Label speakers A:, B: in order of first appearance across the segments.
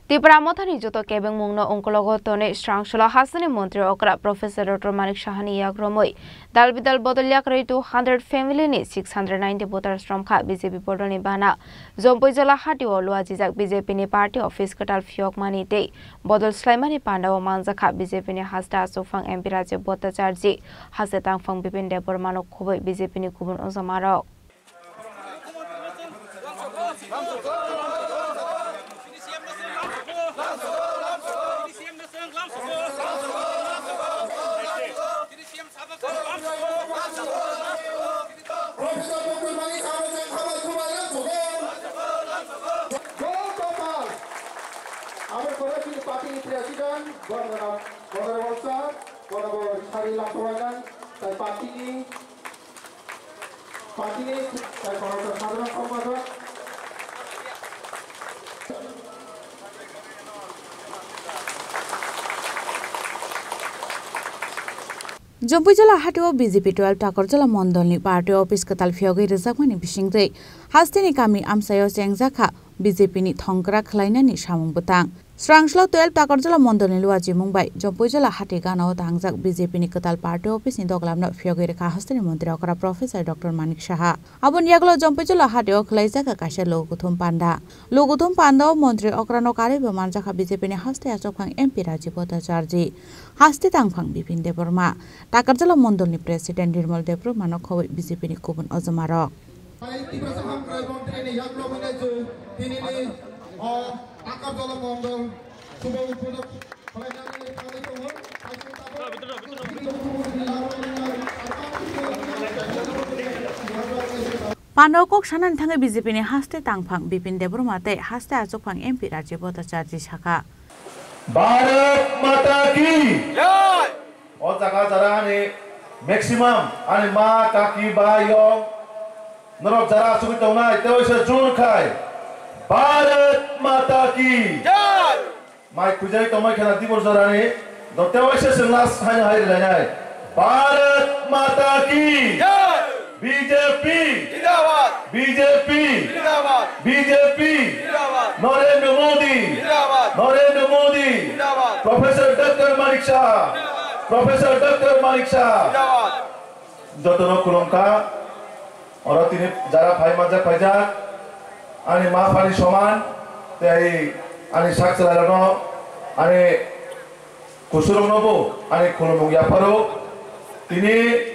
A: Tipra Mothani Joto Kebeng Mungno Onkologotone Strangshala Hasani Montri Okra Professor Dr. Manik Shahani Yagromoi Dalbidal Bodolyak rate 200 family ni 690 voters from Kha BJP Bodoni Bana Zompoizola Hati Olua Jizak BJP ni party office Katal Fiok Mani Te Bodol Slaimani Panda Manza Kha BJP ni Hasta Sofang MP Raja Bota Charji Hasetang Fang Bipin Debor Manok Khoboi BJP ni Kubun Ozamarok
B: Parti Presiden, Gubernur Walsa, Gubernur Hari Lampauan, dan parti ini, dan Gubernur Saudara Komando.
C: Jompoijola Hatio BJP 12 Takorjola Mondolni party office Katal Fiogi Rezakmani Bishingre Hastini Kami Amsayo Sengzakha BJP ni Thongkra Khlainani Samung Butang Strangshala 12 Takorjola Mondolni Luaji Mumbai Jompoijola Hati Gana Tangjak BJP ni Katal party office ni Doglamna Fiogi Rekha Hastini Montri Okra Professor Dr. Manik Shaha Abun Yaglo Jompoijola Hatio Khlaijaka Kasha Loguthum Panda Montri Okra no Kare Bamanjaka BJP ni Haste Asokang MP Raji Bota Charji Haste Tangphang Bipin Deborma Takorjola Mondolni President Nirmal Debro Manok Khoboi BJP ni Kubun Ozamarok Panokok sanan thange BJP ni Haste Tangphang Bipin Debro Mate Haste Asokphang MP Raji Bota Charji Shaka
D: Bharat Mata ki jai o jaga jara ni maximum ani ma kaki bayo norok jara sugi tongnai teoise jun khai Bharat Mata ki jai mai kujai tomai khana dibor jara ni do teoise singlas hai hai lai Bharat Mata ki jai BJP Jindabad BJP Jindabad BJP Jindabad Narendra Modi Jindabad Narendra Modi Jindabad Professor Dr. Manik Shah Professor Dr. Manik Shah Jindabad Jotono kulongka ora tini jara phai majak phajak ani ma phani soman tei ani saksalano ani kusurung nobo ani khulumung yaparo tini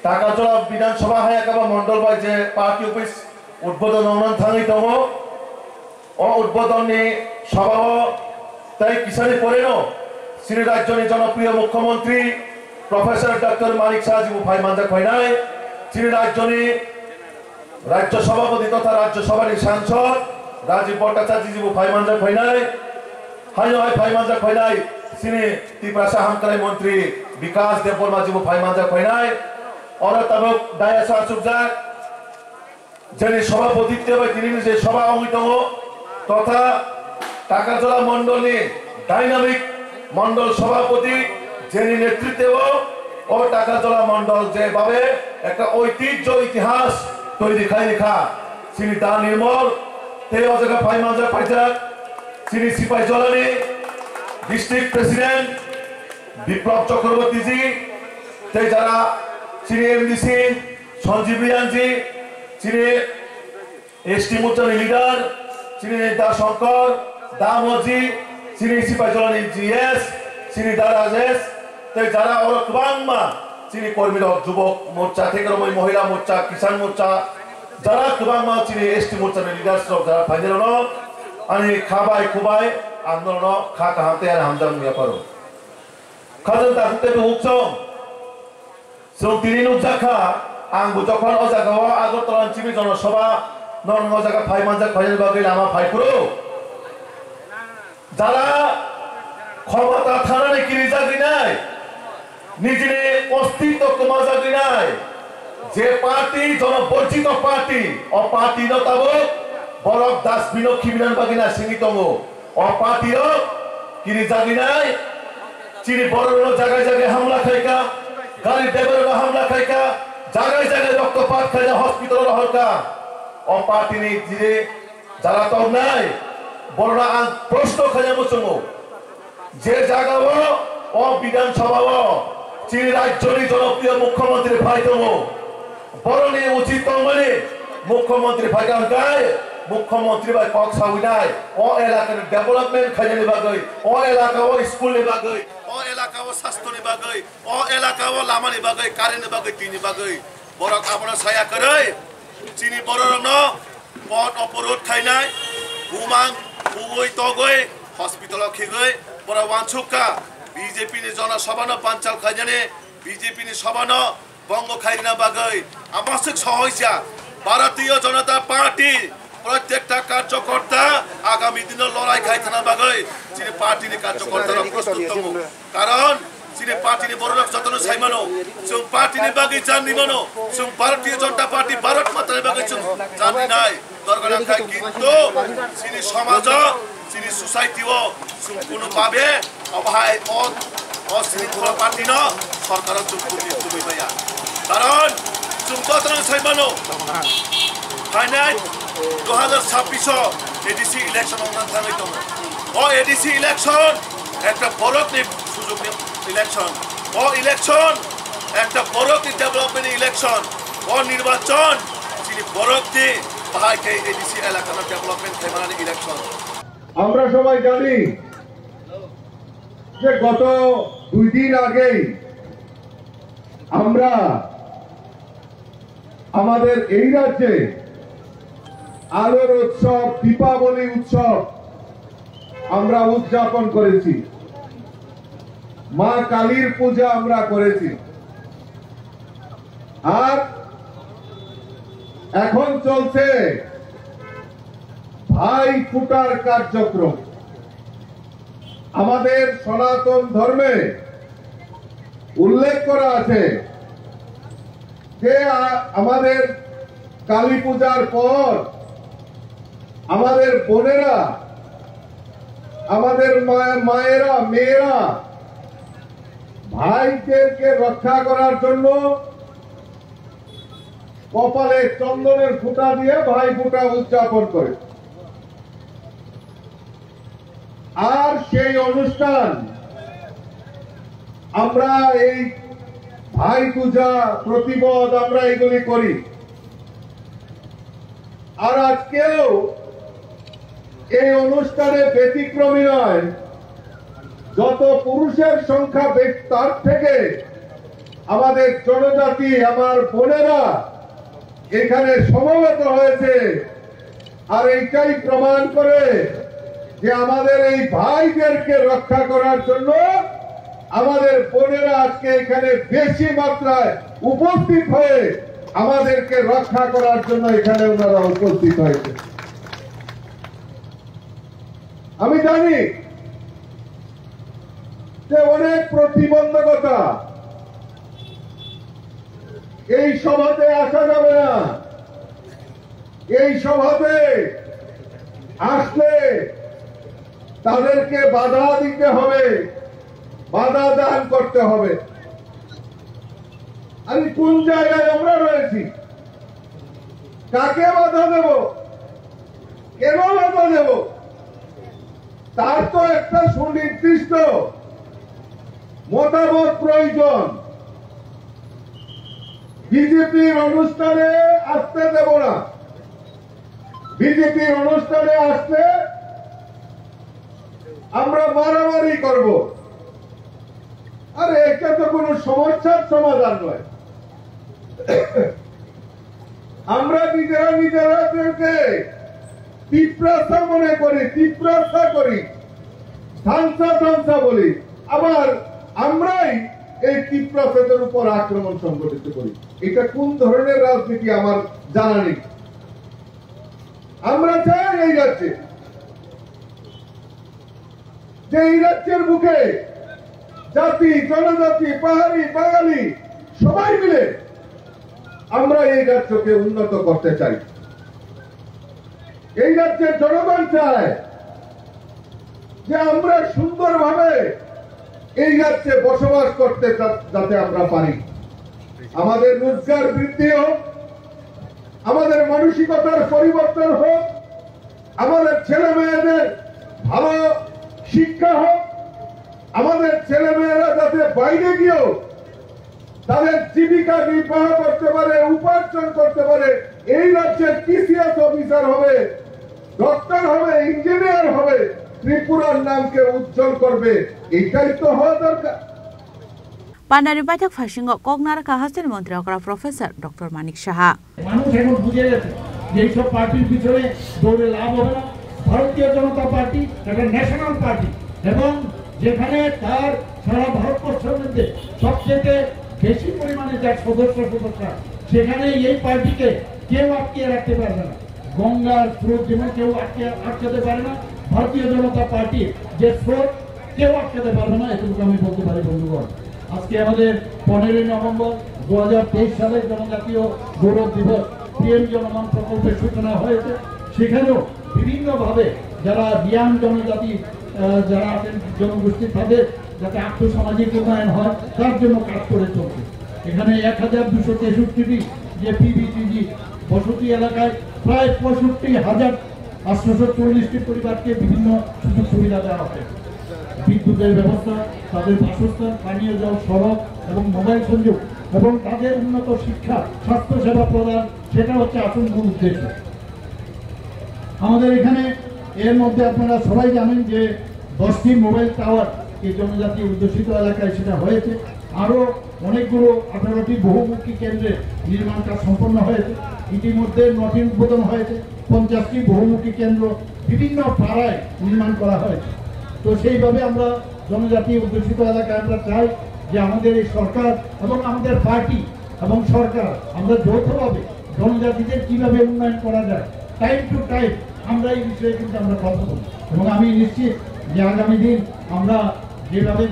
D: Takorjola Bidhan Sabha Hayakaba Mondol by the party office Udbodon on Tangitomo or Udbodoni Sabha Tai Kisani Poreno, Sri Rajoni Janapriya Mukhyamantri, Professor Dr. Manik Shahaji Bhai Manjak Bhainai, Sri Rajoni Rajya Sabhapati Totha Rajya Sabhar Sansad, Rajiv Bhattacharya Bhai Manjak Bhainai, Hayo Bhai Manjak Bhainai, Sri Tripura Sahamkarai Mantri Vikas Deborma Bhai Manjak Bhainai. और तब दायसा सुबजाक जने सभापतित्व বা তিনি যে সভা অঙ্গিত তথা টাকাজোলা মণ্ডলী dynamic মণ্ডল সভাপতি যিনি নেতৃত্বে ও টাকাজোলা মণ্ডল যেভাবে একটা ঐতিহ্য ইতিহাস তৈরি খাই লেখা তিনি দা নির্মল তেও জায়গা ফাইমাজা পাইজাক তিনি সিপাই জলানি ডিস্ট্রিক্ট প্রেসিডেন্ট বিপ্লব চক্রবর্তী জি তে যারা Sri MDC, Sanjeev Riyanji, Sri ST Morcha leader, Sri Da Shankar, Da Moji, Sri Sipai Jolani GS, Sri Da Rajesh, te jara oro kubangma, Sri Kormirok Jubok Morcha, Tekromoi Mohila Morcha, Kisan Morcha, jara kubangma Sri ST Morcha leaders of jara Panjano, ani Khabai Kubai, Andolono, Khaka Hamte and Hamdan Yaparo. Kazan Takute Huksong. So tini nukjaka ang bujokon o jagawa Agartala Chibi Jonasabha non o jaga phai manjak phai bagi lama phai puro jara ক্ষমতা থানারে কিরি জাগি নাই নিজে অস্তিত্ব কমা জাগি নাই যে party জনবর্জিত party ও party নতাব বরক দাস বিনক্ষী বিধান বাগিনা সিঙ্গিতঙ্গ ও পার্টির কিরি জাগি নাই চিনি বড় জায়গায় জায়গায় হামলা খাইকা গাড়ি ড্রাইভাররা হামলা খাইকা জায়গায় জায়গায় রক্তপাত খাইয়া হসপিটাল হরকা ও পার্টি নি জিরে যারা তো নাই বড়রা প্রশ্ন খাইয়া মুসুমো যে জায়গাও ও বিধানসভাও চিনি রাজ্যের জনপ্রিয় মুখ্যমন্ত্রী ভাইতম বরণে উচিত মানে মুখ্যমন্ত্রী ভাইগান গায় মুখ্যমন্ত্রী ভাই কক সাউনাই ও এলাকার ডেভেলপমেন্ট খাইনি বাগৈ ও এলাকাও স্কুল নি বাগৈ ও এলাকাও স্বাস্থ্য নি বাগৈ ও এলাকাও লামানি বাগৈ কারেন্ট বাগৈ তিনি বাগৈ বরক আমরা ছায়া করে চিনি বড়র ন পথ অপরোধ খাইনাই বুমাং বুবই তগৈ হসপিটাল খেগৈ বড় ওয়ানসুকা বিজেপি নি জনসভা ন পাঞ্চাল খাইজানে বিজেপি নি সভা ন বঙ্গ খাইনা বাগৈ আবশ্যক সহইসা ভারতীয় জনতা পার্টি প্রত্যেকটা কার্যকর্তা আগামী দিনে লড়াই খাইথানা বাগৈ চিনি পার্টি নি কার্যকর্তারা প্রস্তুত দङ কারণ চিনি পার্টি নি বড় লোক যতন সাইমানো जों पार्टी नि बागै जानि मानो जों भारतीय जनता पार्टी भारत मातानि बागै जों जानि नाय दरकार खाय किन्तु चिनि समाज चिनि सोसाइटी ओ जों कोनो भाबे अभाय अशृंखला पार्टी न सरकार जों कुनि बाया कारण जों যতন সাইমানো फाइनाल 2026 एडीसी इलेक्शन অনুষ্ঠিত থাকবে ও এডিসি ইলেকশন একটা বড় সুযোগ ইলেকশন ও ইলেকশন একটা বড় ডেভেলপমেন্ট ইলেকশন ও নির্বাচন যিনি বড় দি ভাইকে এডিসি এলাকার ডেভেলপমেন্ট থেমানি ইলেকশন
B: আমরা সবাই জানি যে গত 2 দিন আগে আমরা আমাদের এই রাজ্যে আলোর উৎসব দীপাবলি উৎসব আমরা উদযাপন করেছি মা কালীর পূজা আমরা করেছি আর এখন চলছে ভাই ফুটার কার্যক্রম আমাদের সনাতন ধর্মে উল্লেখ করা আছে যে আমাদের কালী পূজার পর আমাদের বোনেরা আমাদের মায়েরা মেয়েরা ভাইদেরকে রক্ষা করার জন্য কপালে চন্দনের ফুটা দিয়ে ভাই ফুটা উদযাপন করে আর সেই অনুষ্ঠান আমরা এই ভাই পূজা প্রতিপদ আমরা এগুলি করি আর আজকেও এই অনুষ্ঠানে ব্যতিক্রমী নয় যত পুরুষের সংখ্যা তার থেকে আমাদের জনজাতি আমার বোনেরা এখানে সমবেত হয়েছে আর এইটাই প্রমাণ করে যে আমাদের এই ভাইদেরকে রক্ষা করার জন্য আমাদের বোনেরা আজকে এখানে বেশি মাত্রায় উপস্থিত হয়ে আমাদেরকে রক্ষা করার জন্য এখানে ওনারা উপস্থিত হয়েছে আমি জানি যে অনেক প্রতিবন্ধকতা এই সভাতে আসা যাবে না এই সভাতে আসলে তাদেরকে বাধা দিতে হবে বাধা দান করতে হবে আমি কোন জায়গায় আমরা রয়েছি কাকে বাধা দেব কেন বাধা দেব তার তো একটা সুনির্দিষ্ট মতামত প্রয়োজন বিজেপির অনুষ্ঠানে আসতে দেব না বিজেপির অনুষ্ঠানে আসলে আমরা মারামারি করব আরে এটা তো কোনো সমস্যার সমাধান নয় আমরা নিজেরাকে তীব্রাসা মনে করি তীব্রাসা করি ধ্বংসা বলি আবার আমরাই এই তীব্রাসাদের উপর আক্রমণ সংগঠিত করি এটা কোন ধরনের রাজনীতি আমার জানা নেই আমরা চাই এই রাজ্যে যে এই রাজ্যের বুকে জাতি জনজাতি পাহাড়ি বাঙালি সবাই মিলে আমরা এই রাজ্যকে উন্নত করতে চাই এই রাজ্যের জনগণ চায় যে আমরা সুন্দরভাবে এই রাজ্যে বসবাস করতে যাতে আমরা পারি আমাদের রোজগার বৃদ্ধি হোক আমাদের মানসিকতার পরিবর্তন হোক আমাদের ছেলে মেয়েদের ভালো শিক্ষা হোক, আমাদের ছেলেমেয়েরা যাতে বাইরে গিয়েও তাদের জীবিকা নির্বাহ করতে পারে, উপার্জন করতে পারে। এই রাজ্যের পিসিএস অফিসার হবে, ডক্টর হবে, ইঞ্জিনিয়ার হবে, ত্রিপুরার নামকে উজ্জ্বল করবে, এটাই তো হওয়া দরকার।
C: পান্ডারি বাইঠক ফাইসিং কগনারকা হাসিনী মন্ত্রী অকরা প্রফেসর ডক্টর মানিক সাহা।
E: মানুষ এখন বুঝে গেছে যে এইসব পার্টির পিছনে দৌড়ে লাভ হবে না। ভারতীয় জনতা পার্টি একটা ন্যাশনাল পার্টি, এবং যেখানে তার সারা ভারতবর্ষের মধ্যে সবচেয়ে বেশি পরিমাণে যার সদস্যরা, সেখানে এই পার্টিকে কেউ আটকিয়ে রাখতে পারবে না। গঙ্গার স্রোত যেমন কেউ আটকাতে পারে না, ভারতীয় জনতা পার্টির যে স্রোত কেউ আটকাতে পারবে না, এটুকু আমি বলতে পারি বন্ধুগণ। আজকে আমাদের 15 নভেম্বর 2023 সালে জনজাতীয় গৌরব দিবস পিএম জনমান প্রকল্পের সূচনা হয়েছে। সেখানেও বিভিন্নভাবে যারা রিয়াং জনজাতি যারা আছেন জনগোষ্ঠী, তাদের যাতে আর্থসামাজিক উন্নয়ন হয় তার জন্য কাজ করে চলছে। এখানে 1263টি যে পিবিটিজি বসতি এলাকায় প্রায় 65,840টি পরিবারকে বিভিন্ন সুযোগ সুবিধা দেওয়া হয়। বিদ্যুতের ব্যবস্থা, তাদের বাসস্থান, পানীয় জল, সড়ক এবং মোবাইল সংযোগ, এবং তাদের উন্নত শিক্ষা, স্বাস্থ্য সেবা প্রদান, সেটা হচ্ছে আসল মূল উদ্দেশ্য। আমাদের এখানে এর মধ্যে আপনারা সবাই জানেন যে 10টি মোবাইল টাওয়ার এই জনজাতি অধ্যুষিত এলাকায় সেটা হয়েছে। আরও অনেকগুলো 18টি বহুমুখী কেন্দ্রে নির্মাণ কাজ সম্পন্ন হয়েছে। ইতিমধ্যে 9টি উদ্বোধন হয়েছে, 50টি বহুমুখী কেন্দ্র বিভিন্ন পাড়ায় নির্মাণ করা হয়েছে। তো সেইভাবে আমরা জনজাতি অধ্যুষিত এলাকায় আমরা চাই যে আমাদের এই সরকার এবং আমাদের পার্টি এবং সরকার আমরা যৌথভাবে জনজাতিদের কিভাবে উন্নয়ন করা যায়, টাইম টু টাইম আমরা এই বিষয়ে কিন্তু আমরা কথা বলি। এবং আমি নিশ্চিত যে আগামী দিন আমরা যেভাবে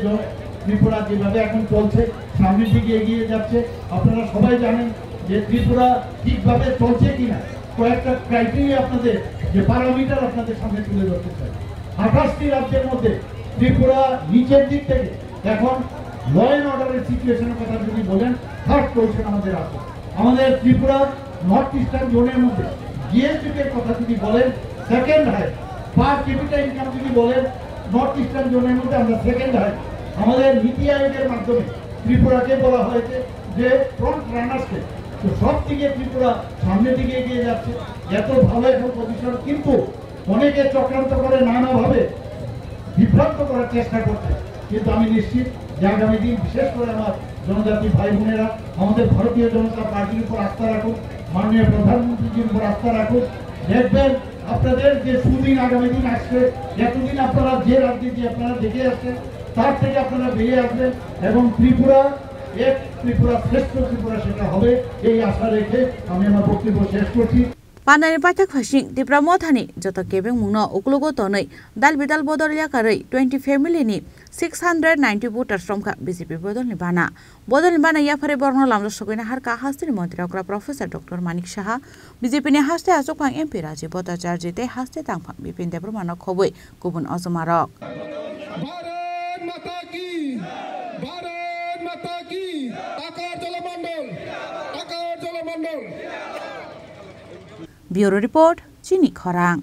E: ত্রিপুরা যেভাবে এখন চলছে, সামনের দিকে এগিয়ে যাচ্ছে। আপনারা সবাই জানেন যে ত্রিপুরা ঠিকভাবে চলছে কিনা কয়েকটা ক্রাইটেরিয়া আপনাদের, যে প্যারামিটার আপনাদের সামনে তুলে ধরতে চাই। 28টি রাজ্যের মধ্যে ত্রিপুরা নিচের দিক থেকে এখন ল অ্যান্ড অর্ডারের সিচুয়েশনের কথা যদি বলেন, 3rd পজিশন আমাদের আছে। আমাদের ত্রিপুরা নর্থ ইস্টার্ন জোনের মধ্যে জিএসটির কথা যদি বলেন, 2nd হাই। পার ক্যাপিটা ইনকাম যদি বলেন, নর্থ ইস্টার্ন জোনের মধ্যে আমরা 2nd হাই। আমাদের নীতি আয়োগের মাধ্যমে ত্রিপুরাকে বলা হয়েছে যে ফ্রন্ট রানার স্টেট। তো সব দিকে ত্রিপুরা সামনের দিকে এগিয়ে যাচ্ছে, এত ভালো এখন পজিশন। কিন্তু অনেকে চক্রান্ত করে নানাভাবে বিভ্রান্ত করার চেষ্টা করছে। কিন্তু আমি নিশ্চিত যে আগামী দিন বিশেষ করে আমার জনজাতি ভাই বোনেরা আমাদের ভারতীয় জনতা পার্টির উপর আস্থা রাখুন, মাননীয় প্রধানমন্ত্রীর উপর আস্থা রাখুন। দেখবেন আপনাদের যে সুদিন আগামী দিন আসছে, এতদিন আপনারা যে রাজনীতি আপনারা দেখে আসছেন তার থেকে আপনারা বেরিয়ে আসবেন, এবং ত্রিপুরা এক ত্রিপুরা শ্রেষ্ঠ ত্রিপুরা সেটা হবে, এই আশা রেখে আমি আমার বক্তব্য শেষ করছি।
C: পান্ডারি বাইঠক ফাইসিং ত্রিপুরা মথানি যত কেবেং মুংনো উকলুগো তनै দাল बिदाल बदलिया कारै 20 फेमिलिनि 690 भोटार्स रमखा बीजेपी बदलनि बाना याफारे बर्न लामलो सगैना हारका हास्तिनि मन्त्री अग्रा प्रोफेसर डॉक्टर मानिक साहा बीजेपीनि हास्ते आजोफां एमपी राजीव भट्टाचार्य ते हास्ते तांफां बिपिन देब्रमानो खबै गुबुन अजमारक ब्यूरो रिपोर्ट चिनी खरां।